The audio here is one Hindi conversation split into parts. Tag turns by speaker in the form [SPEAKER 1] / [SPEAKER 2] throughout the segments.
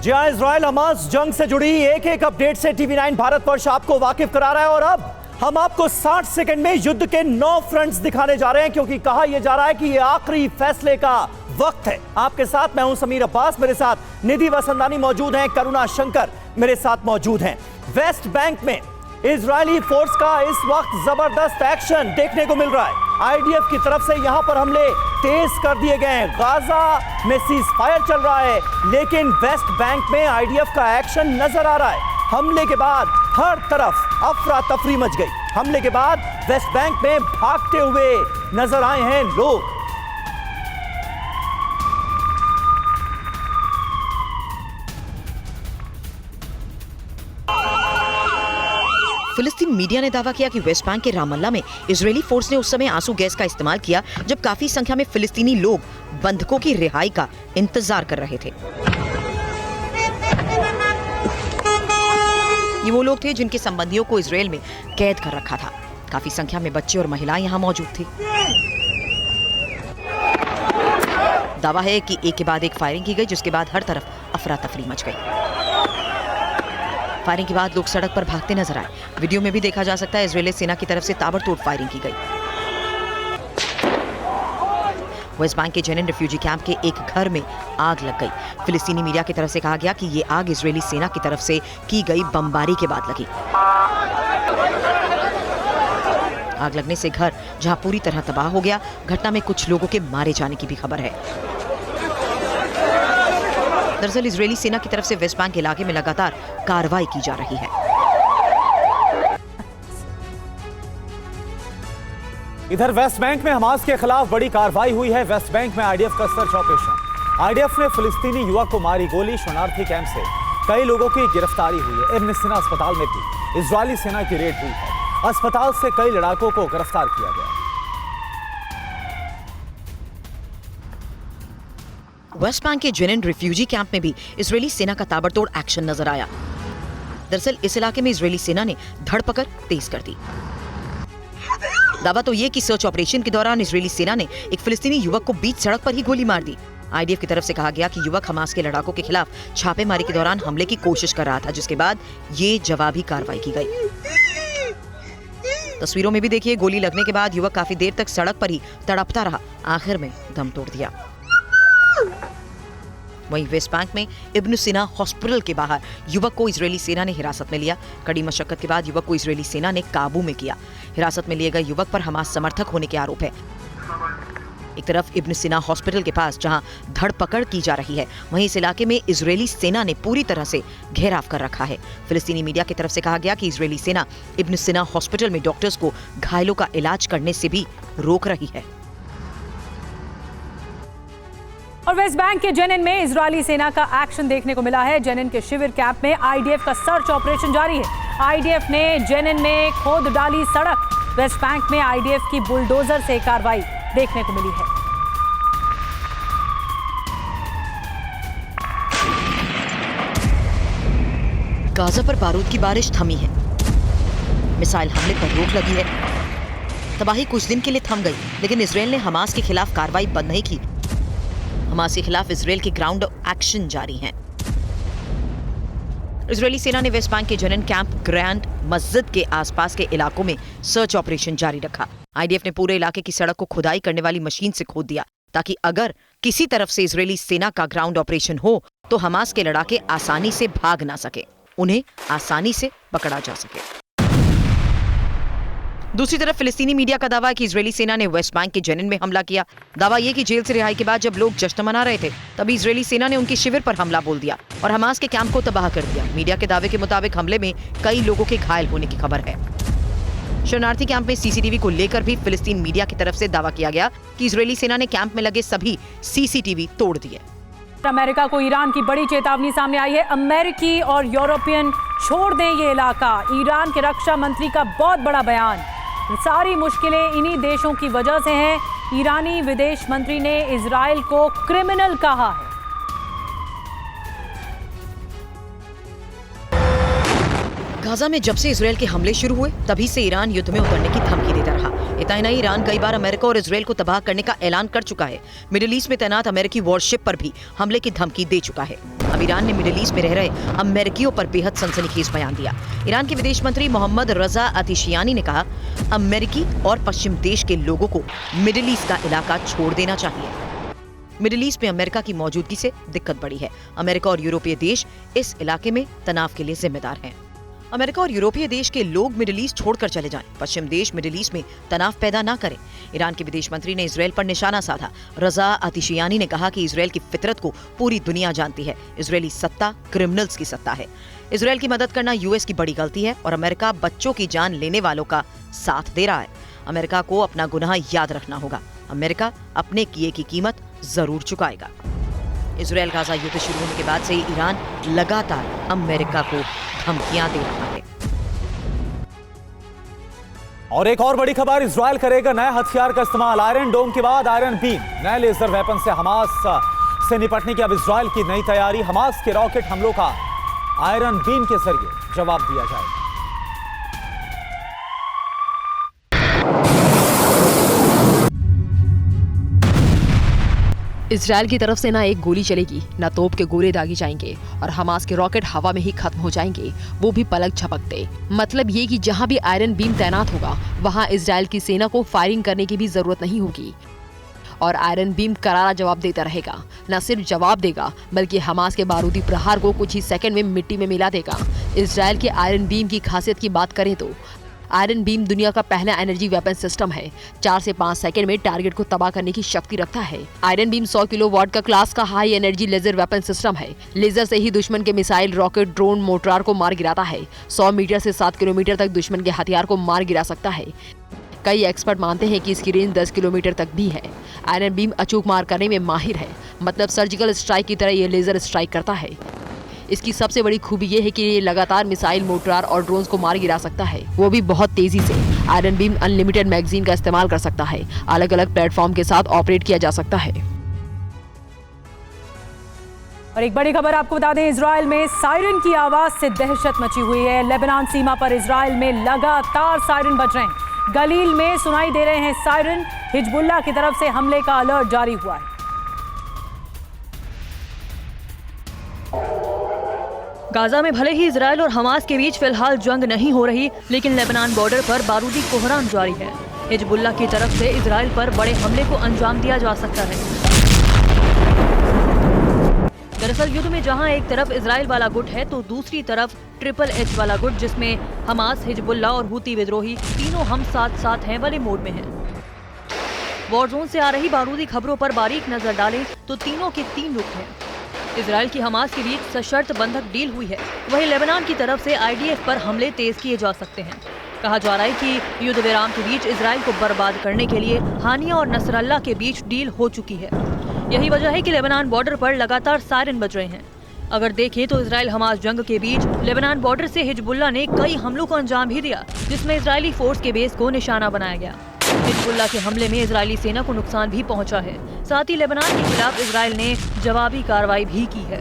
[SPEAKER 1] जी हाँ, इजराइल हमास जंग से जुड़ी एक एक अपडेट से टीवी9 भारतवर्ष आपको वाकिफ करा रहा है। और अब हम आपको 60 सेकंड में युद्ध के 9 फ्रंट्स दिखाने जा रहे हैं, क्योंकि कहा यह जा रहा है कि यह आखिरी फैसले का वक्त है। आपके साथ मैं हूं समीर अब्बास, मेरे साथ निधि वसंतानी मौजूद हैं, करुणा शंकर मेरे साथ मौजूद हैं। वेस्ट बैंक में इजरायली फोर्स का इस वक्त जबरदस्त एक्शन देखने को मिल रहा है। आईडीएफ की तरफ से यहां पर हमले तेज कर दिए गए हैं। गाजा में सीज फायर चल रहा है, लेकिन वेस्ट बैंक में आईडीएफ का एक्शन नजर आ रहा है। हमले के बाद हर तरफ अफरा तफरी मच गई। हमले के बाद वेस्ट बैंक में भागते हुए नजर आए हैं लोग।
[SPEAKER 2] फिलिस्तीन मीडिया ने दावा किया कि वेस्ट बैंक के रामल्ला में इजरायली फोर्स ने उस समय आंसू गैस का इस्तेमाल किया जब काफी संख्या में फिलिस्तीनी लोग बंधकों की रिहाई का इंतजार कर रहे थे। ये वो लोग थे जिनके संबंधियों को इजरायल में कैद कर रखा था। काफी संख्या में बच्चे और महिलाएं यहाँ मौजूद थे। दावा है कि एक के बाद एक फायरिंग की गई, जिसके बाद हर तरफ अफरा तफरी मच गई। फायरिंग के बाद लोग सड़क पर भागते नजर आए। वीडियो में भी देखा जा सकता है इजरायली सेना की तरफ से ताबड़तोड़ फायरिंग की गई। वेस्ट बैंक के जेनिन रिफ्यूजी कैंप के एक घर में आग लग गई। फिलिस्तीनी मीडिया की तरफ से कहा गया कि ये आग इजरायली सेना की तरफ से की गई बमबारी के बाद लगी। आग लगने से घर जहां पूरी तरह तबाह हो गया। घटना में कुछ लोगों के मारे जाने की भी खबर है। दरअसल इजरायली सेना की तरफ से वेस्ट बैंक इलाके में लगातार कार्रवाई की जा रही है।
[SPEAKER 1] इधर वेस्ट बैंक में हमास के खिलाफ बड़ी कार्रवाई हुई है। वेस्ट बैंक में आईडीएफ का सर्च ऑपरेशन। आईडीएफ ने फिलिस्तीनी युवक को मारी गोली। शरणार्थी कैंप से कई लोगों की गिरफ्तारी हुई है। इब्न सीना अस्पताल में भी इजरायली सेना की रेड हुई है। अस्पताल से कई लड़ाकों को गिरफ्तार किया गया।
[SPEAKER 2] वेस्ट बैंक के जेनिन रिफ्यूजी कैंप में भी इजरायली सेना का ताबड़तोड़ एक्शन नजर आया। दरअसल इस इलाके में इजरायली सेना ने धरपकड़ तेज कर दी। दावा तो ये कि सर्च ऑपरेशन के दौरान इजरायली सेना ने एक फिलिस्तीनी युवक को बीच सड़क पर ही गोली मार दी। आईडीएफ की तरफ से कहा गया कि युवक हमास के लड़ाकों के खिलाफ छापेमारी के दौरान हमले की कोशिश कर रहा था, जिसके बाद ये जवाबी कार्रवाई की गई। तस्वीरों में भी देखिए, गोली लगने के बाद युवक काफी देर तक सड़क पर ही तड़पता रहा, आखिर में दम तोड़ दिया। वहीं वेस्ट बैंक में इब्न सीना हॉस्पिटल के बाहर युवक को इजरायली सेना ने हिरासत में लिया। कड़ी मशक्कत के बाद युवक को इजरायली सेना ने काबू में किया। हिरासत में लिए गए युवक पर हमास समर्थक होने के आरोप है। एक तरफ इब्न सीना हॉस्पिटल के पास जहां धरपकड़ की जा रही है, वहीं इस इलाके में इजरायली सेना ने पूरी तरह से घेराव कर रखा है। फिलिस्तीनी मीडिया की तरफ से कहा गया कि इजरायली सेना इब्न सीना हॉस्पिटल में डॉक्टर्स को घायलों का इलाज करने से भी रोक रही है।
[SPEAKER 3] और वेस्ट बैंक के जेनिन में इजरायली सेना का एक्शन देखने को मिला है। जेनिन के शिविर कैंप में आईडीएफ का सर्च ऑपरेशन जारी है। आईडीएफ ने जेनिन में खोद डाली सड़क। वेस्ट बैंक में आईडीएफ की बुलडोजर से कार्रवाई देखने को मिली है।
[SPEAKER 2] गाजा पर बारूद की बारिश थमी है। मिसाइल हमले पर रोक लगी है। तबाही कुछ दिन के लिए थम गई, लेकिन इजरायल ने हमास के खिलाफ कार्रवाई बंद नहीं की। हमास के खिलाफ इजरायल के ग्राउंड एक्शन जारी हैं। इजरायली सेना ने वेस्ट बैंक के जेनिन कैंप, ग्रैंड मस्जिद के आसपास के इलाकों में सर्च ऑपरेशन जारी रखा। आईडीएफ ने पूरे इलाके की सड़क को खुदाई करने वाली मशीन से खोद दिया, ताकि अगर किसी तरफ से इजरायली सेना का ग्राउंड ऑपरेशन हो तो हमास के लड़ाके आसानी से भाग ना सके, उन्हें आसानी से पकड़ा जा सके। दूसरी तरफ फिलिस्तीनी मीडिया का दावा है कि इजरायली सेना ने वेस्ट बैंक के जेनिन में हमला किया। दावा यह कि जेल से रिहाई के बाद जब लोग जश्न मना रहे थे, तभी इजरायली सेना ने उनके शिविर पर हमला बोल दिया और हमास के कैंप को तबाह कर दिया। मीडिया के दावे के मुताबिक हमले में कई लोगों के घायल होने की खबर है। शरणार्थी कैंप में सीसीटीवी को लेकर भी फिलिस्तीन मीडिया की तरफ से दावा किया गया कि इजरायली सेना ने कैंप में लगे सभी सीसीटीवी तोड़ दिए।
[SPEAKER 3] अमेरिका को ईरान की बड़ी चेतावनी सामने आई है। अमेरिकी और यूरोपियन छोड़ दें ये इलाका। ईरान के रक्षा मंत्री का बहुत बड़ा बयान। सारी मुश्किलें इन्हीं देशों की वजह से हैं। ईरानी विदेश मंत्री ने इजराइल को क्रिमिनल कहा है।
[SPEAKER 2] गाजा में जब से इजरायल के हमले शुरू हुए, तभी से ईरान युद्ध में उतरने की धमकी देता रहा। इतना नहीं, ईरान कई बार अमेरिका और इजराइल को तबाह करने का ऐलान कर चुका है। मिडिल ईस्ट में तैनात अमेरिकी वॉरशिप पर भी हमले की धमकी दे चुका है। अब ईरान ने मिडिल ईस्ट में रह रहे अमेरिकियों पर बेहद सनसनीखेज बयान दिया। ईरान के विदेश मंत्री मोहम्मद रजा अतिशियानी ने कहा, अमेरिकी और पश्चिम देश के लोगों को मिडिल ईस्ट का इलाका छोड़ देना चाहिए। मिडिल ईस्ट में अमेरिका की मौजूदगी से दिक्कत बढ़ी है। अमेरिका और यूरोपीय देश इस इलाके में तनाव के लिए जिम्मेदार हैं। अमेरिका और यूरोपीय देश के लोग मिडिल ईस्ट छोड़कर चले जाएं। पश्चिम देश मिडिल ईस्ट में तनाव पैदा ना करें। ईरान के विदेश मंत्री ने इजराइल पर निशाना साधा। रजा अतिशियानी ने कहा कि इजराइल की फितरत को पूरी दुनिया जानती है। इजरायली सत्ता क्रिमिनल्स की सत्ता है। इजराइल की मदद करना यूएस की बड़ी गलती है और अमेरिका बच्चों की जान लेने वालों का साथ दे रहा है। अमेरिका को अपना गुनाह याद रखना होगा। अमेरिका अपने किए की कीमत जरूर चुकाएगा। इजराइल गाजा युद्ध शुरू होने के बाद से ईरान लगातार अमेरिका को धमकियां दे रहा है।
[SPEAKER 4] और एक और बड़ी खबर, इजराइल करेगा नए हथियार का इस्तेमाल। आयरन डोम के बाद आयरन बीम, नए लेजर वेपन से हमास से निपटने की अब इजराइल की नई तैयारी। हमास के रॉकेट हमलों का आयरन बीम के जरिए जवाब दिया जाएगा।
[SPEAKER 5] इजराइल की तरफ से ना एक गोली चलेगी, ना तोप के गोले दागे जाएंगे और हमास के रॉकेट हवा में ही खत्म हो जाएंगे, वो भी पलक झपकते। मतलब ये कि जहां भी आयरन बीम तैनात होगा वहां इजराइल की सेना को फायरिंग करने की भी जरूरत नहीं होगी और आयरन बीम करारा जवाब देता रहेगा। न सिर्फ जवाब देगा बल्कि हमास के बारूदी प्रहार को कुछ ही सेकंड में मिट्टी में मिला देगा। इजराइल के आयरन बीम की खासियत की बात करें तो आयरन बीम दुनिया का पहला एनर्जी वेपन सिस्टम है। 4 से 5 सेकंड में टारगेट को तबाह करने की शक्ति रखता है। आयरन बीम 100 किलोवाट का क्लास का high energy laser weapon system है। लेजर से ही दुश्मन के मिसाइल, रॉकेट, ड्रोन, मोर्टार को मार गिराता है। 100 मीटर से 7 किलोमीटर तक दुश्मन के हथियार को मार गिरा सकता है। कई एक्सपर्ट मानते हैं कि इसकी रेंज 10 किलोमीटर तक भी है। आयरन बीम अचूक मार करने में माहिर है, मतलब सर्जिकल स्ट्राइक की तरह ये लेजर स्ट्राइक करता है। इसकी सबसे बड़ी खूबी ये है कि ये लगातार मिसाइल, मोर्टार और ड्रोन्स को मार गिरा सकता है, वो भी बहुत तेजी से। आयरन बीम अनलिमिटेड मैगजीन का इस्तेमाल कर सकता है। अलग अलग प्लेटफॉर्म के साथ ऑपरेट किया जा सकता है।
[SPEAKER 3] और एक बड़ी खबर आपको बता दें, इजराइल में सायरन की आवाज से दहशत मची हुई है। लेबनान सीमा पर इजराइल में लगातार सायरन बज रहे हैं। गलील में सुनाई दे रहे हैं सायरन। हिजबुल्लाह की तरफ से हमले का अलर्ट जारी हुआ है।
[SPEAKER 6] गाजा में भले ही इजराइल और हमास के बीच फिलहाल जंग नहीं हो रही, लेकिन लेबनान बॉर्डर पर बारूदी कोहराम जारी है। हिजबुल्लाह की तरफ से इजराइल पर बड़े हमले को अंजाम दिया जा सकता है। दरअसल युद्ध में जहां एक तरफ इजराइल वाला गुट है तो दूसरी तरफ ट्रिपल एच वाला गुट, जिसमें हमास, हिजबुल्लाह और हूती विद्रोही तीनों हम साथ साथ हैं वाले मोड में हैं। वॉर जोन से आ रही बारूदी खबरों पर बारीक नजर डालें तो तीनों के 3 रुख हैं। इजराइल की हमास के बीच सशर्त बंधक डील हुई है। वहीं लेबनान की तरफ से आईडीएफ पर हमले तेज किए जा सकते हैं। कहा जा रहा है कि युद्ध विराम के बीच इजराइल को बर्बाद करने के लिए हानिया और नसरल्लाह के बीच डील हो चुकी है। यही वजह है कि लेबनान बॉर्डर पर लगातार सायरन बज रहे हैं। अगर देखें तो इजराइल हमास जंग के बीच लेबनान बॉर्डर से हिजबुल्लाह ने कई हमलों को अंजाम भी दिया, जिसमें इजरायली फोर्स के बेस को निशाना बनाया गया। हिजबुल्लाह के हमले में इजरायली सेना को नुकसान भी पहुंचा है। साथ ही लेबनान के खिलाफ इजराइल ने जवाबी कार्रवाई भी की है।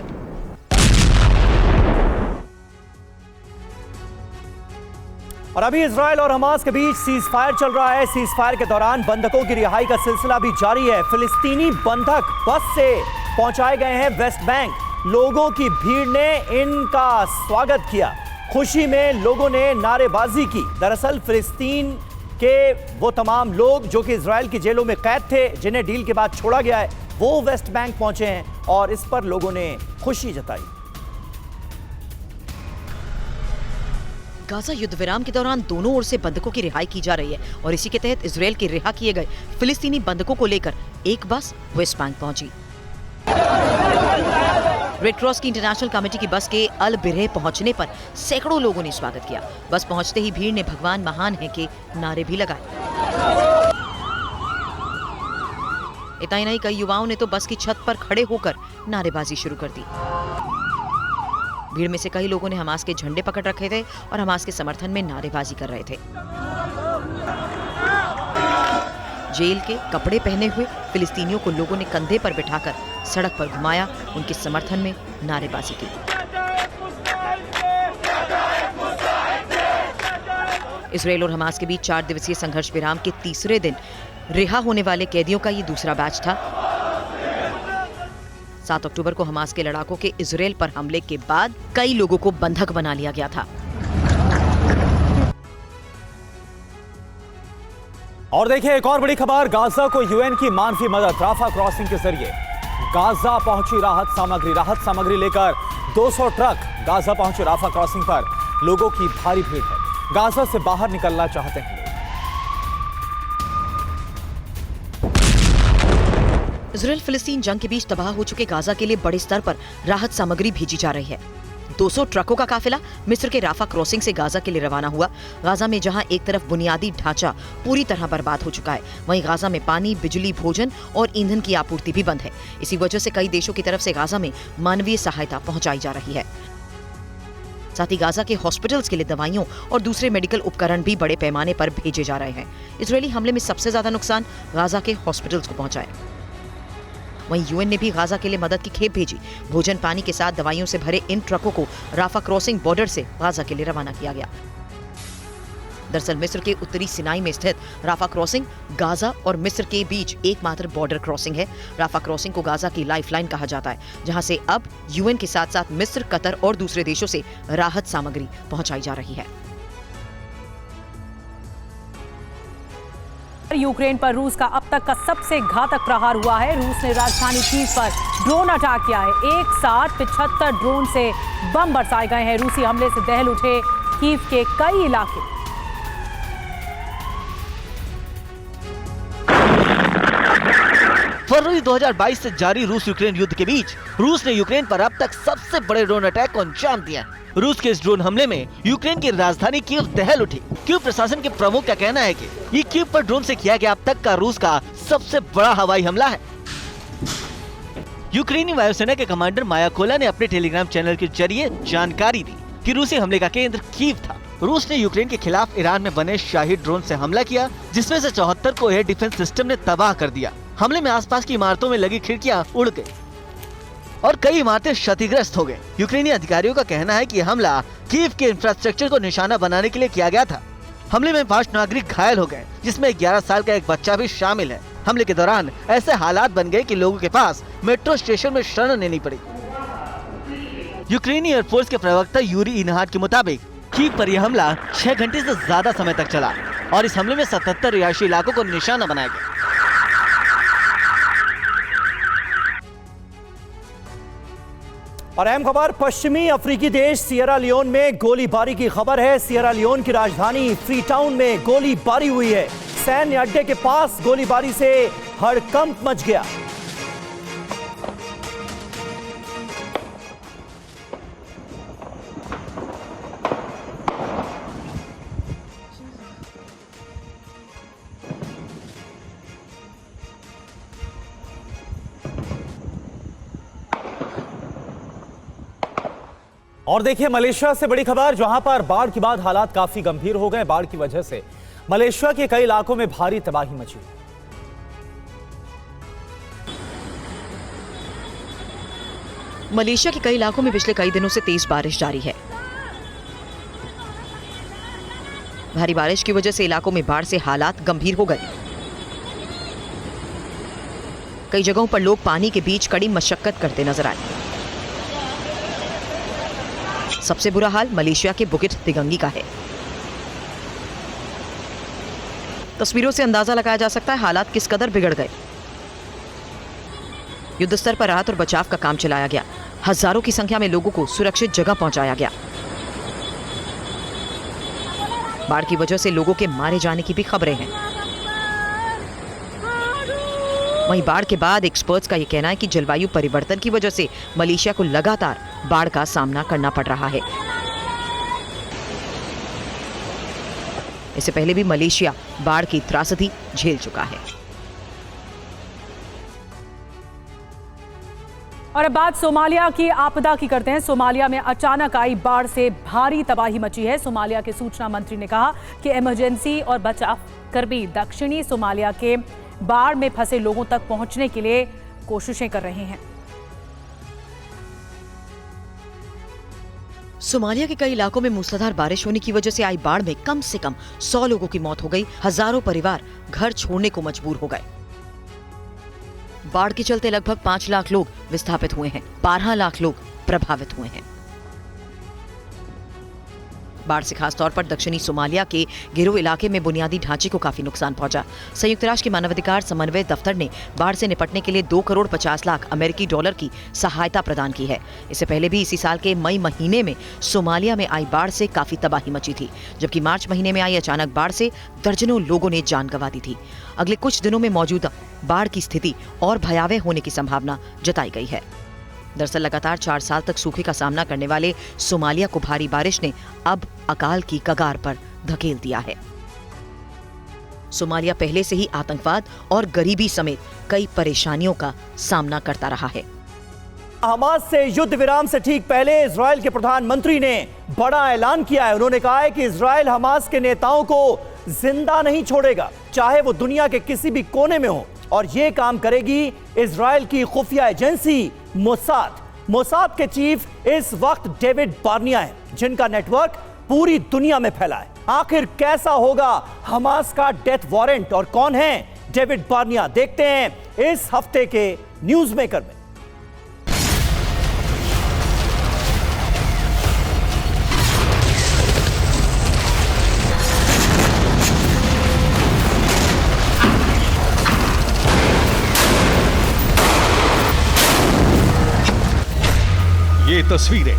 [SPEAKER 1] और अभी इजराइल और हमास के बीच सीज फायर चल रहा है। सीज फायर के दौरान बंधकों की रिहाई का सिलसिला भी जारी है। फिलिस्तीनी बंधक बस से पहुंचाए गए हैं वेस्ट बैंक। लोगों की भीड़ ने इनका स्वागत किया। खुशी में लोगों ने नारेबाजी की। दरअसल फिलिस्तीन के वो तमाम लोग जो कि इजराइल की जेलों में कैद थे, जिन्हें डील के बाद छोड़ा गया है, वो वेस्ट बैंक पहुंचे हैं और इस पर लोगों ने खुशी जताई।
[SPEAKER 2] गाजा युद्ध विराम के दौरान दोनों ओर से बंधकों की रिहाई की जा रही है और इसी के तहत इजराइल के रिहा किए गए फिलिस्तीनी बंधकों को लेकर एक बस वेस्ट बैंक पहुंची। रेड क्रॉस की इंटरनेशनल कमेटी की बस के अल बिरह पहुंचने पर सैकड़ों लोगों ने स्वागत किया। बस पहुंचते ही भीड़ ने भगवान महान है के नारे भी लगाए। इतना ही नहीं, कई युवाओं ने तो बस की छत पर खड़े होकर नारेबाजी शुरू कर दी। भीड़ में से कई लोगों ने हमास के झंडे पकड़ रखे थे और हमास के समर्थन में नारेबाजी कर रहे थे। जेल के कपड़े पहने हुए फिलिस्तीनियों को लोगों ने कंधे पर बिठाकर सड़क पर घुमाया, उनके समर्थन में नारेबाजी की। इसराइल और हमास के बीच 4 दिवसीय संघर्ष विराम के तीसरे दिन रिहा होने वाले कैदियों का ये दूसरा बैच था। 7 अक्टूबर को हमास के लड़ाकों के इजराइल पर हमले के बाद कई लोगों को बंधक बना लिया गया था।
[SPEAKER 4] और देखिए एक और बड़ी खबर, गाजा को यूएन की मानवीय मदद। राफा क्रॉसिंग के जरिए गाजा पहुंची राहत सामग्री लेकर 200 ट्रक गाजा पहुंचे। राफा क्रॉसिंग पर लोगों की भारी भीड़ है। गाजा से बाहर निकलना चाहते हैं लोग।
[SPEAKER 2] इजराइल फिलिस्तीन जंग के बीच तबाह हो चुके गाजा के लिए बड़े स्तर पर राहत सामग्री भेजी जा रही है। 200 ट्रकों का काफिला मिस्र के राफा क्रॉसिंग से गाजा के लिए रवाना हुआ। गाजा में जहां एक तरफ बुनियादी ढांचा पूरी तरह बर्बाद हो चुका है, वहीं गाजा में पानी, बिजली, भोजन और ईंधन की आपूर्ति भी बंद है। इसी वजह से कई देशों की तरफ से गाजा में मानवीय सहायता पहुंचाई जा रही है। साथ ही गाजा के हॉस्पिटल्स के लिए दवाइयों और दूसरे मेडिकल उपकरण भी बड़े पैमाने पर भेजे जा रहे हैं। इजरायली हमले में सबसे ज्यादा नुकसान गाजा के हॉस्पिटल्स को पहुंचा है। वहीं यूएन ने भी गाजा के लिए मदद की खेप भेजी। भोजन, पानी के साथ दवाइयों से भरे इन ट्रकों को राफा क्रॉसिंग बॉर्डर से गाजा के लिए रवाना किया गया। दरअसल मिस्र के उत्तरी सिनाई में स्थित राफा क्रॉसिंग गाजा और मिस्र के बीच एकमात्र बॉर्डर क्रॉसिंग है। राफा क्रॉसिंग को गाजा की लाइफलाइन कहा जाता है, जहां से अब यूएन के साथ साथ मिस्र, कतर और दूसरे देशों से राहत सामग्री पहुंचाई जा रही है।
[SPEAKER 3] यूक्रेन पर रूस का अब तक का सबसे घातक प्रहार हुआ है। रूस ने राजधानी कीव पर ड्रोन अटैक किया है। एक साथ 75 ड्रोन से बम बरसाए गए हैं। रूसी हमले से दहल उठे कीव के कई इलाके।
[SPEAKER 7] फरवरी 2022 से जारी रूस यूक्रेन युद्ध के बीच रूस ने यूक्रेन पर अब तक सबसे बड़े ड्रोन अटैक को अंजाम दिया है। रूस के इस ड्रोन हमले में यूक्रेन की राजधानी कीव दहल उठी। कीव प्रशासन के प्रमुख का कहना है कि ये कीव पर ड्रोन से किया गया अब तक का रूस का सबसे बड़ा हवाई हमला है। यूक्रेनी वायुसेना के कमांडर मायाकोला ने अपने टेलीग्राम चैनल के जरिए जानकारी दी कि रूसी हमले का केंद्र कीव था। रूस ने यूक्रेन के खिलाफ ईरान में बने शाही ड्रोन से हमला किया, जिसमें से 74 को एयर डिफेंस सिस्टम ने तबाह कर दिया। हमले में आसपास की इमारतों में लगी खिड़कियां उड़ गई और कई इमारतें क्षतिग्रस्त हो गए। यूक्रेनी अधिकारियों का कहना है कि हमला कीव के इंफ्रास्ट्रक्चर को निशाना बनाने के लिए किया गया था। हमले में 5 नागरिक घायल हो गए, जिसमें 11 साल का एक बच्चा भी शामिल है। हमले के दौरान ऐसे हालात बन गए कि लोगों के पास मेट्रो स्टेशन में शरण लेनी पड़ी। यूक्रेनी एयरफोर्स के प्रवक्ता यूरी इनहाट के मुताबिक कीव पर यह हमला 6 घंटे से ज्यादा समय तक चला और इस हमले में 77 रिहायशी इलाकों को निशाना बनाया गया।
[SPEAKER 1] और अहम खबर, पश्चिमी अफ्रीकी देश सियरा लियोन में गोलीबारी की खबर है। सियरा लियोन की राजधानी फ्रीटाउन में गोलीबारी हुई है। सैन्य अड्डे के पास गोलीबारी से हड़कंप मच गया।
[SPEAKER 4] और देखिए मलेशिया से बड़ी खबर, जहां पर बाढ़ के बाद हालात काफी गंभीर हो गए। बाढ़ की वजह से मलेशिया के कई इलाकों में भारी तबाही मची।
[SPEAKER 2] मलेशिया के कई इलाकों में पिछले कई दिनों से तेज बारिश जारी है। भारी बारिश की वजह से इलाकों में बाढ़ से हालात गंभीर हो गए। कई जगहों पर लोग पानी के बीच कड़ी मशक्कत करते नजर आए। सबसे बुरा हाल मलेशिया के बुकिट दिगंगी का है। तस्वीरों से अंदाजा लगाया जा सकता है हालात किस कदर बिगड़ गए। युद्ध स्तर पर राहत और बचाव का काम चलाया गया। हजारों की संख्या में लोगों को सुरक्षित जगह पहुंचाया गया। बाढ़ की वजह से लोगों के मारे जाने की भी खबरें हैं। वहीं बाढ़ के बाद एक्सपर्ट्स का यह कहना है कि जलवायु परिवर्तन की वजह से मलेशिया को लगातार बाढ़ का सामना करना पड़ रहा है। इससे पहले भी मलेशिया बाढ़ की त्रासदी झेल चुका है।
[SPEAKER 3] और अब बात सोमालिया की आपदा की करते हैं। सोमालिया में अचानक आई बाढ़ से भारी तबाही मची है। सोमालिया के सूचना मंत्री ने कहा कि इमरजेंसी और बचाव कर्मी दक्षिणी सोमालिया के बाढ़ में फंसे लोगों तक पहुंचने के लिए कोशिशें कर रहे हैं।
[SPEAKER 2] सोमालिया के कई इलाकों में मूसलाधार बारिश होने की वजह से आई बाढ़ में कम से कम 100 लोगों की मौत हो गई। हजारों परिवार घर छोड़ने को मजबूर हो गए। बाढ़ के चलते लगभग 5 लाख लोग विस्थापित हुए हैं। 12 लाख लोग प्रभावित हुए हैं। बाढ़ से खास तौर पर दक्षिणी सोमालिया के गिरो इलाके में बुनियादी ढांचे को काफी नुकसान पहुंचा। संयुक्त राष्ट्र के मानवाधिकार समन्वय दफ्तर ने बाढ़ से निपटने के लिए 2 करोड़ 50 लाख अमेरिकी डॉलर की सहायता प्रदान की है। इससे पहले भी इसी साल के मई महीने में सोमालिया में आई बाढ़ से काफी तबाही मची थी, जबकि मार्च महीने में आई अचानक बाढ़ से दर्जनों लोगों ने जान गंवा दी थी। अगले कुछ दिनों में मौजूदा बाढ़ की स्थिति और भयावह होने की संभावना जताई गई है। दरअसल लगातार 4 साल तक सूखे का सामना करने वाले सोमालिया को भारी बारिश ने अब अकाल की कगार पर धकेल दिया है। सोमालिया पहले से ही आतंकवाद और गरीबी समेत कई परेशानियों का सामना करता रहा है।
[SPEAKER 1] हमास से युद्ध विराम से ठीक पहले इजराइल के प्रधानमंत्री ने बड़ा ऐलान किया है। उन्होंने कहा है कि इजराइल हमास के नेताओं को जिंदा नहीं छोड़ेगा, चाहे वो दुनिया के किसी भी कोने में हो, और ये काम करेगी इजराइल की खुफिया एजेंसी मोसाद। मोसाद के चीफ इस वक्त डेविड बार्निया है, जिनका नेटवर्क पूरी दुनिया में फैला है। आखिर कैसा होगा हमास का डेथ वारंट और कौन है डेविड बार्निया, देखते हैं इस हफ्ते के न्यूज मेकर में।
[SPEAKER 8] ये तस्वीरें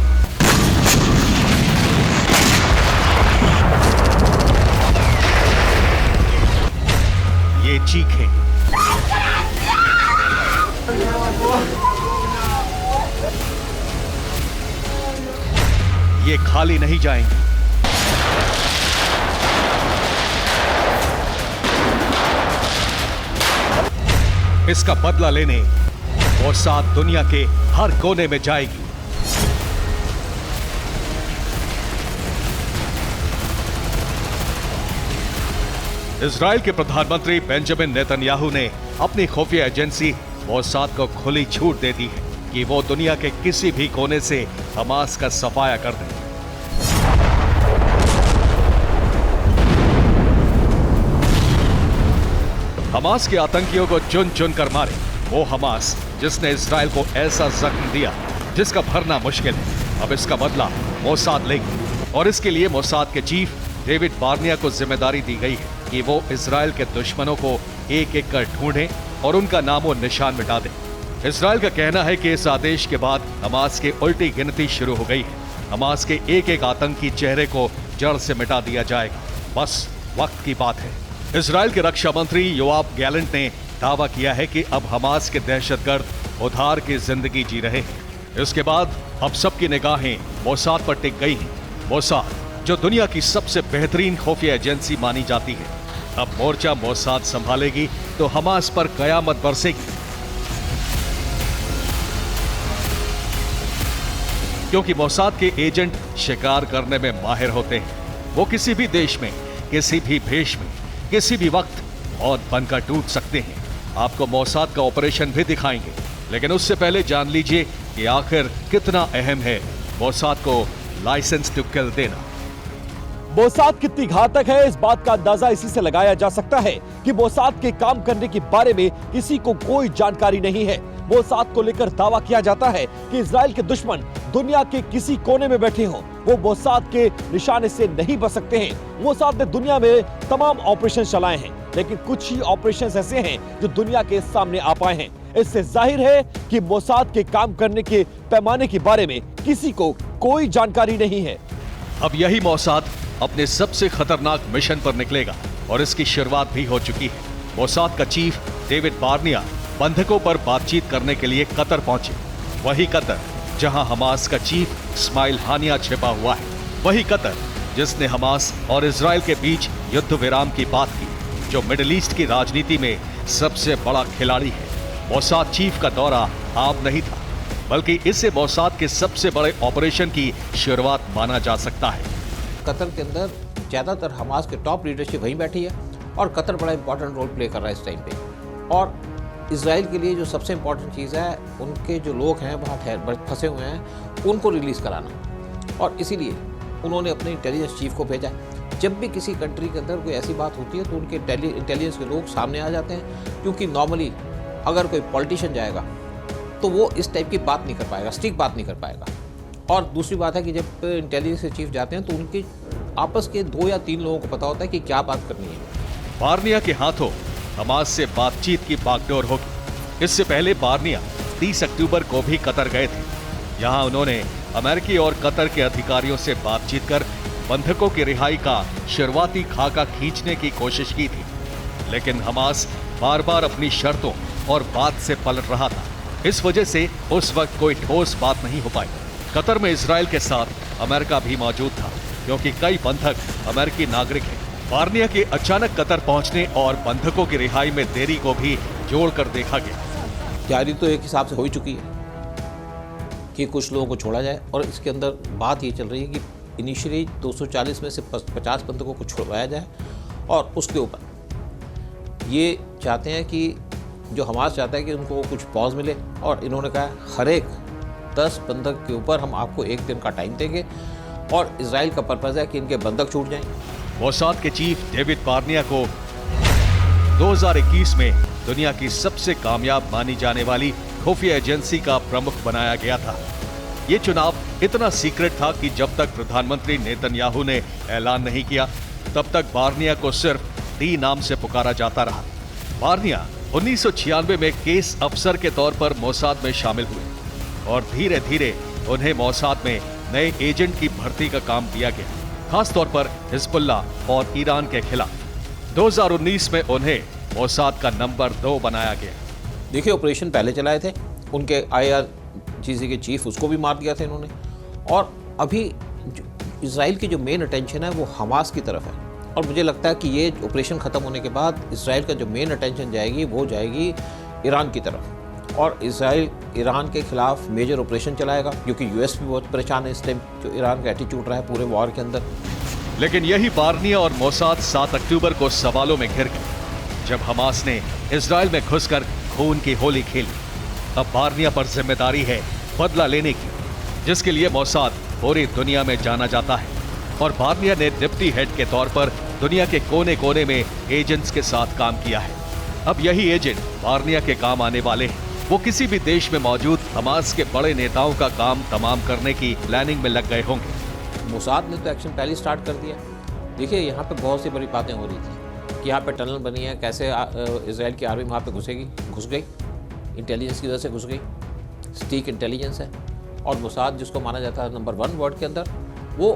[SPEAKER 8] ये चीखें ये खाली नहीं जाएंगे। इसका बदला लेने और साथ दुनिया के हर कोने में जाएगी। इजराइल के प्रधानमंत्री बेंजामिन नेतन्याहू ने अपनी खुफिया एजेंसी मोसाद को खुली छूट दे दी है कि वो दुनिया के किसी भी कोने से हमास का सफाया कर दे। हमास के आतंकियों को चुन चुन कर मारे वो हमास जिसने इजराइल को ऐसा जख्म दिया जिसका भरना मुश्किल है। अब इसका बदला मोसाद लेगी और इसके लिए मोसाद के चीफ डेविड बार्निया को जिम्मेदारी दी गई है कि वो इजराइल के दुश्मनों को एक एक कर ढूंढें और उनका नामो निशान मिटा दें। इजराइल का कहना है कि इस आदेश के बाद हमास की उल्टी गिनती शुरू हो गई है। हमास के एक एक आतंकी चेहरे को जड़ से मिटा दिया जाएगा, बस वक्त की बात है। इजराइल के रक्षा मंत्री योआव गैलेंट ने दावा किया है कि अब हमास के दहशतगर्द उधार की जिंदगी जी रहे हैं। इसके बाद अब सबकी निगाहें मोसाद पर टिक गई हैं। मोसाद जो दुनिया की सबसे बेहतरीन खुफिया एजेंसी मानी जाती है, अब मोर्चा मोसाद संभालेगी तो हमास पर कयामत बरसेगी। क्योंकि मोसाद के एजेंट शिकार करने में माहिर होते हैं। वो किसी भी देश में, किसी भी भेष में, किसी भी वक्त मौत बनकर टूट सकते हैं। आपको मोसाद का ऑपरेशन भी दिखाएंगे, लेकिन उससे पहले जान लीजिए कि आखिर कितना अहम है मोसाद को लाइसेंस टू किल देना।
[SPEAKER 9] मोसाद कितनी घातक है, इस बात का अंदाजा इसी से लगाया जा सकता है कि मोसाद के काम करने के बारे में किसी को कोई जानकारी नहीं है। मोसाद को लेकर दावा किया जाता है कि इजराइल के दुश्मन दुनिया के किसी कोने में बैठे हों, वो मोसाद के निशाने से नहीं बच सकते हैं। मोसाद ने दुनिया में तमाम ऑपरेशन चलाए हैं, लेकिन कुछ ही ऑपरेशंस ऐसे हैं जो दुनिया के सामने आ पाए हैं। इससे जाहिर है कि मोसाद के काम करने के पैमाने के बारे में किसी को कोई जानकारी नहीं है।
[SPEAKER 8] अब यही मोसाद अपने सबसे खतरनाक मिशन पर निकलेगा और इसकी शुरुआत भी हो चुकी है। मोसाद का चीफ डेविड बार्निया बंधकों पर बातचीत करने के लिए कतर पहुंचे। वही कतर जहां हमास का चीफ इस्माइल हानिया छिपा हुआ है, वही कतर जिसने हमास और इजराइल के बीच युद्ध विराम की बात की, जो मिडिल ईस्ट की राजनीति में सबसे बड़ा खिलाड़ी है। मोसाद चीफ का दौरा आम नहीं था, बल्कि इसे मोसाद के सबसे बड़े ऑपरेशन की शुरुआत माना जा सकता है।
[SPEAKER 10] कतर के अंदर ज़्यादातर हमास के टॉप लीडरशिप वहीं बैठी है और कतर बड़ा इंपॉर्टेंट रोल प्ले कर रहा है इस टाइम पे। और इजराइल के लिए जो सबसे इम्पॉर्टेंट चीज़ है, उनके जो लोग हैं वहाँ फंसे हुए हैं, उनको रिलीज़ कराना। और इसीलिए उन्होंने अपने इंटेलिजेंस चीफ को भेजा। जब भी किसी कंट्री के अंदर कोई ऐसी बात होती है तो उनके इंटेलिजेंस के लोग सामने आ जाते हैं, क्योंकि नॉर्मली अगर कोई पॉलिटिशियन जाएगा तो वो इस टाइप की बात नहीं कर पाएगा, स्टिक बात नहीं कर पाएगा। और दूसरी बात है कि जब इंटेलिजेंस के चीफ जाते हैं तो उनके आपस के 2 या 3 लोगों को पता होता है कि क्या बात करनी है।
[SPEAKER 8] बार्निया के हाथों हमास से बातचीत की बागडोर होगी। इससे पहले बार्निया 30 अक्टूबर को भी कतर गए थे। यहां उन्होंने अमेरिकी और कतर के अधिकारियों से बातचीत कर बंधकों की रिहाई का शुरुआती खाका खींचने की कोशिश की थी, लेकिन हमास बार बार अपनी शर्तों और बात से पलट रहा था। इस वजह से उस वक्त कोई ठोस बात नहीं हो पाई। कतर में इजराइल के साथ अमेरिका भी मौजूद था, क्योंकि कई बंधक अमेरिकी नागरिक हैं। बार्निया के अचानक कतर पहुंचने और बंधकों की रिहाई में देरी को भी जोड़कर देखा गया।
[SPEAKER 10] तैयारी तो एक हिसाब से हो ही चुकी है कि कुछ लोगों को छोड़ा जाए, और इसके अंदर बात ये चल रही है कि इनिशियली 240 में से 50 बंधकों को छुड़वाया जाए, और उसके ऊपर ये चाहते हैं कि जो हमास चाहता है कि उनको कुछ पॉज मिले, और इन्होंने कहा हर एक 10 बंधक के ऊपर हम आपको 1 दिन का टाइम देंगे, और इजराइल का पर्पज़ है कि इनके बंधक छूट जाएं।
[SPEAKER 8] मोसाद के चीफ डेविड बार्निया को 2021 में दुनिया की सबसे कामयाब मानी जाने वाली खुफिया एजेंसी का प्रमुख बनाया गया था। ये चुनाव इतना सीक्रेट था कि जब तक प्रधानमंत्री नेतन्याहू ने ऐलान नहीं किया, तब तक बार्निया को सिर्फ डी नाम से पुकारा जाता रहा। बार्निया 1996 में केस अफसर के तौर पर मोसाद में शामिल हुए, और धीरे धीरे उन्हें मोसाद में नए एजेंट की भर्ती का काम दिया गया, खास तौर पर हिजबुल्लाह और ईरान के खिलाफ। 2019 में उन्हें मोसाद का नंबर 2 बनाया गया।
[SPEAKER 10] देखिए, ऑपरेशन पहले चलाए थे, उनके IRGC के चीफ उसको भी मार दिया था इन्होंने, और अभी इजराइल की जो मेन अटेंशन है वो हमास की तरफ है, और मुझे लगता है कि ये ऑपरेशन ख़त्म होने के बाद इजराइल का जो मेन अटेंशन जाएगी वो जाएगी ईरान की तरफ, और इजराइल ईरान के खिलाफ मेजर ऑपरेशन चलाएगा, क्योंकि US भी बहुत परेशान है इस टाइम जो ईरान का एटीट्यूड रहा है पूरे वॉर के अंदर।
[SPEAKER 8] लेकिन यही बार्निया और मोसाद 7 अक्टूबर को सवालों में घिर गए, जब हमास ने इजराइल में घुसकर खून की होली खेली। अब बार्निया पर जिम्मेदारी है बदला लेने की, जिसके लिए मोसाद पूरी दुनिया में जाना जाता है, और बार्निया ने डिप्टी हेड के तौर पर दुनिया के कोने कोने में एजेंट्स के साथ काम किया है। अब यही एजेंट बार्निया के काम आने वाले हैं। वो किसी भी देश में मौजूद हमास के बड़े नेताओं का काम तमाम करने की प्लानिंग में लग गए होंगे।
[SPEAKER 10] मोसाद ने तो एक्शन पहले स्टार्ट कर दिया। देखिए, यहाँ पे बहुत सी बड़ी बातें हो रही थी कि यहाँ पे टनल बनी है, कैसे इजराइल की आर्मी वहाँ पे घुस गई, इंटेलिजेंस की वजह से घुस गई, स्टीक इंटेलिजेंस है, और मोसाद जिसको माना जाता है नंबर 1 वर्ल्ड के अंदर, वो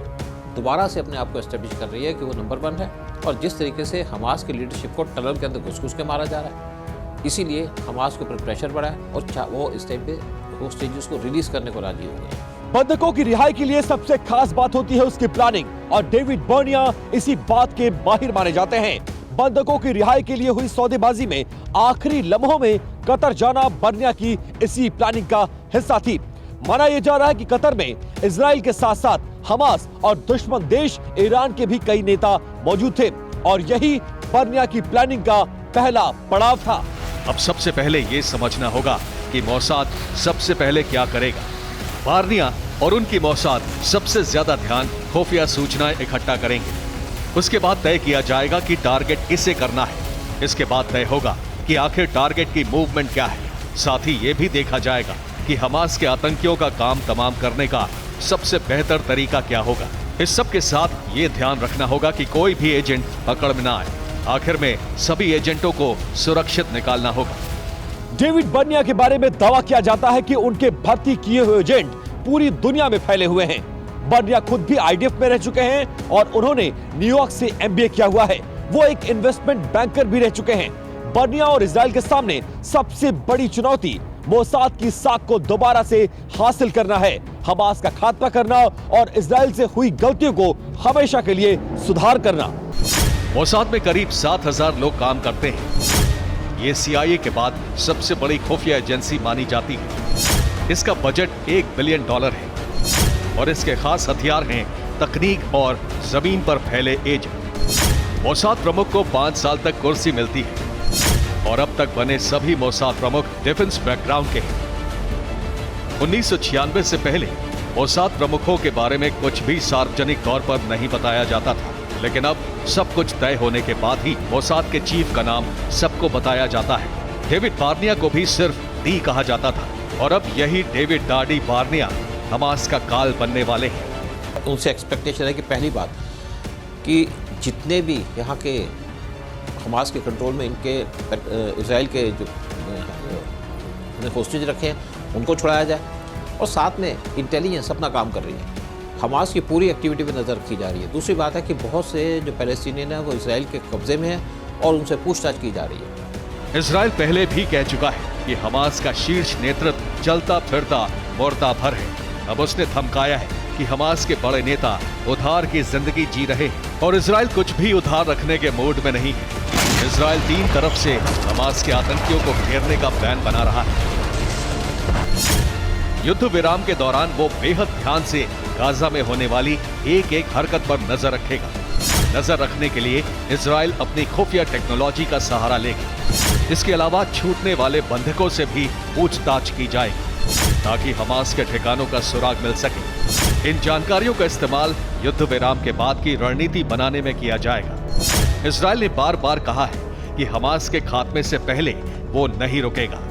[SPEAKER 10] दोबारा से अपने आप को एस्टेब्लिश कर रही है कि वो नंबर 1 है। और जिस तरीके से हमास की लीडरशिप को टनल के अंदर घुस के मारा जा रहा है, इसीलिए हमास के ऊपर प्रेशर बढ़ा है, और वो इस टाइम पे होस्टेजेस को रिलीज करने को राजी हो गए।
[SPEAKER 9] बंधकों की रिहाई के लिए सबसे खास बात होती है उसकी प्लानिंग, और डेविड बार्निया इसी बात के माहिर माने जाते हैं। बंधकों की रिहाई के लिए हुई सौदेबाजी में आखिरी लम्हों में कतर जाना बार्निया की इसी प्लानिंग का हिस्सा थी। माना यह जा रहा है कि कतर में इजराइल के साथ साथ हमास और दुश्मन देश ईरान के भी कई नेता मौजूद थे, और यही बार्निया की प्लानिंग का पहला पड़ाव था।
[SPEAKER 8] अब सबसे पहले ये समझना होगा कि मोसाद सबसे पहले क्या करेगा। बार्निया और उनकी मोसाद सबसे ज्यादा ध्यान खुफिया सूचनाएं इकट्ठा करेंगे। उसके बाद तय किया जाएगा कि टारगेट किसे करना है। इसके बाद तय होगा कि आखिर टारगेट की मूवमेंट क्या है। साथ ही ये भी देखा जाएगा कि हमास के आतंकियों का काम तमाम करने का सबसे बेहतर तरीका क्या होगा। इस सब के साथ ये ध्यान रखना होगा कि कोई भी एजेंट पकड़ में ना आए। आखिर में सभी एजेंटों को सुरक्षित निकालना होगा।
[SPEAKER 9] डेविड बार्निया के बारे में दावा किया जाता है कि उनके भर्ती किए हुए एजेंट पूरी दुनिया में फैले हुए हैं। बार्निया खुद भी IDF में रह चुके हैं, और उन्होंने न्यूयॉर्क से MBA किया हुआ है। वो एक इन्वेस्टमेंट बैंकर भी रह चुके हैं। बार्निया और इजराइल के सामने सबसे बड़ी चुनौती मोसाद की साख को दोबारा से हासिल करना है, हमास का खात्मा करना और इजराइल से हुई गलतियों को हमेशा के लिए सुधार करना।
[SPEAKER 8] मोसाद में करीब 7000 लोग काम करते हैं। ये CIA के बाद सबसे बड़ी खुफिया एजेंसी मानी जाती है। इसका बजट $1 बिलियन है, और इसके खास हथियार हैं तकनीक और जमीन पर फैले एजेंट। मोसाद प्रमुख को 5 साल तक कुर्सी मिलती है, और अब तक बने सभी मोसाद प्रमुख डिफेंस बैकग्राउंड के हैं। 1996 से पहले मोसाद प्रमुखों के बारे में कुछ भी सार्वजनिक तौर पर नहीं बताया जाता था, लेकिन अब सब कुछ तय होने के बाद ही मोसाद के चीफ का नाम सबको बताया जाता है। डेविड बार्निया को भी सिर्फ डी कहा जाता था और अब यही डेविड डाडी बार्निया हमास का काल बनने वाले हैं।
[SPEAKER 10] उनसे एक्सपेक्टेशन है कि पहली बात कि जितने भी यहाँ के हमास के कंट्रोल में इनके इजराइल के जो होस्टेज रखे हैं उनको छुड़ाया जाए, और साथ में इंटेलिजेंस अपना काम कर रही है, हमास की पूरी एक्टिविटी पे नज़र रखी जा रही है। दूसरी बात है कि बहुत से जो पैलेस्टीनियन हैं वो इजराइल के कब्जे में हैं और उनसे पूछताछ की जा रही है।
[SPEAKER 8] इजराइल पहले भी कह चुका है कि हमास का शीर्ष नेतृत्व चलता फिरता मुर्दा भर है। अब उसने धमकाया है कि हमास के बड़े नेता उधार की जिंदगी जी रहे हैं और इजराइल कुछ भी उधार रखने के मूड में नहीं है। इजराइल तीन तरफ से हमास के आतंकियों को घेरने का प्लान बना रहा है। युद्ध विराम के दौरान वो बेहद ध्यान से गाजा में होने वाली एक एक हरकत पर नजर रखेगा। नजर रखने के लिए इजराइल अपनी खुफिया टेक्नोलॉजी का सहारा लेगा। इसके अलावा छूटने वाले बंधकों से भी पूछताछ की जाएगी ताकि हमास के ठिकानों का सुराग मिल सके। इन जानकारियों का इस्तेमाल युद्ध विराम के बाद की रणनीति बनाने में किया जाएगा। इजराइल ने बार बार कहा है कि हमास के खात्मे से पहले वो नहीं रुकेगा।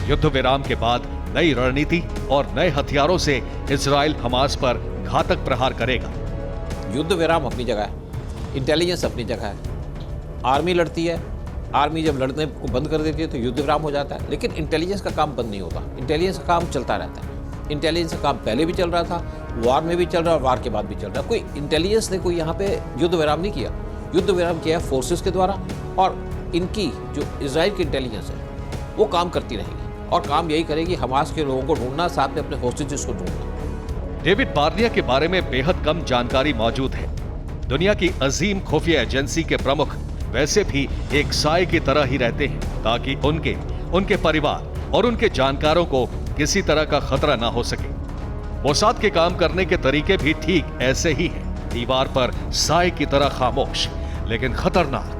[SPEAKER 8] युद्ध विराम के बाद नई रणनीति और नए हथियारों से इजराइल हमास पर घातक प्रहार करेगा।
[SPEAKER 10] युद्ध विराम अपनी जगह है, इंटेलिजेंस अपनी जगह है। आर्मी लड़ती है, आर्मी जब लड़ने को बंद कर देती है तो युद्ध विराम हो जाता है, लेकिन इंटेलिजेंस का काम बंद नहीं होता। इंटेलिजेंस का काम चलता रहता है। इंटेलिजेंस का काम पहले भी चल रहा था, वार में भी चल रहा है और वार के बाद भी चल रहा है। कोई इंटेलिजेंस ने कोई यहाँ पे युद्ध विराम नहीं किया। युद्ध विराम किया है फोर्सेस के द्वारा, और इनकी जो इजराइल की इंटेलिजेंस है वो काम करती रहेगी और काम यही करेगी, हमास के लोगों को ढूंढना, साथ में अपने होस्टेजेस को ढूंढना।
[SPEAKER 8] डेविड बार्निया के बारे में बेहद कम जानकारी मौजूद है। दुनिया की अजीम खुफिया एजेंसी के प्रमुख वैसे भी एक साए की तरह ही रहते हैं ताकि उनके परिवार और उनके जानकारों को किसी तरह का खतरा ना हो सके। मोसाद के काम करने के तरीके भी ठीक ऐसे ही हैं, दीवार पर साए की तरह खामोश लेकिन खतरनाक।